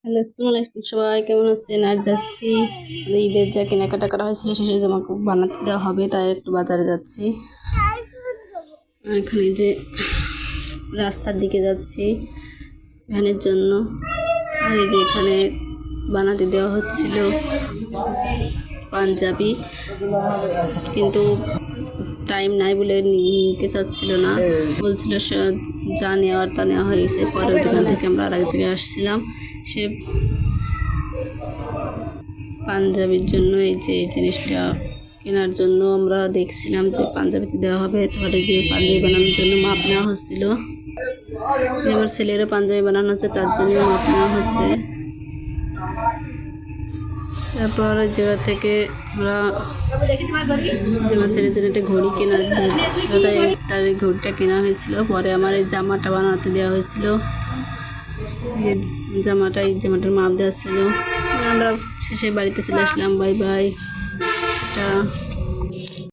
Hello, আসসালামু আলাইকুম। সবাই কেমন আছেন? আর যাচ্ছি ঈদের যা কেনাকাটা করা হয়েছিল শেষে জামা কাপড় বানাতে দেওয়া হবে, তাই একটু বাজারে যাচ্ছি। এখানে যে রাস্তার দিকে যাচ্ছি ভ্যানের জন্য। আর এই যে এখানে বানাতে দেওয়া হচ্ছিল পাঞ্জাবি, কিন্তু টাইম নাই বলে নিতে চাচ্ছিল না, বলছিল যা নেওয়ার তা নেওয়া হয়ে গেছে। পরে দোকান থেকে আমরা আর এক জায়গায় আসছিলাম সে পাঞ্জাবির জন্য। এই যে এই জিনিসটা কেনার জন্য আমরা দেখছিলাম যে পাঞ্জাবিতে দেওয়া হবে, তাহলে যে পাঞ্জাবি বানানোর জন্য মাপ নেওয়া হচ্ছিল। আমার ছেলেরও পাঞ্জাবি বানানো হচ্ছে, তার জন্য মাপ নেওয়া হচ্ছে। তারপর ওই জায়গা থেকে আমরা যে আমার ছেলের জন্য একটা ঘড়ি কেনার তার এই ঘড়িটা কেনা হয়েছিল। পরে আমার এই জামাটা বানাতে দেওয়া হয়েছিল, এই জামাটার মাপ দেওয়া ছিল। আমরা শেষে বাড়িতে চলে আসলাম। Bye bye.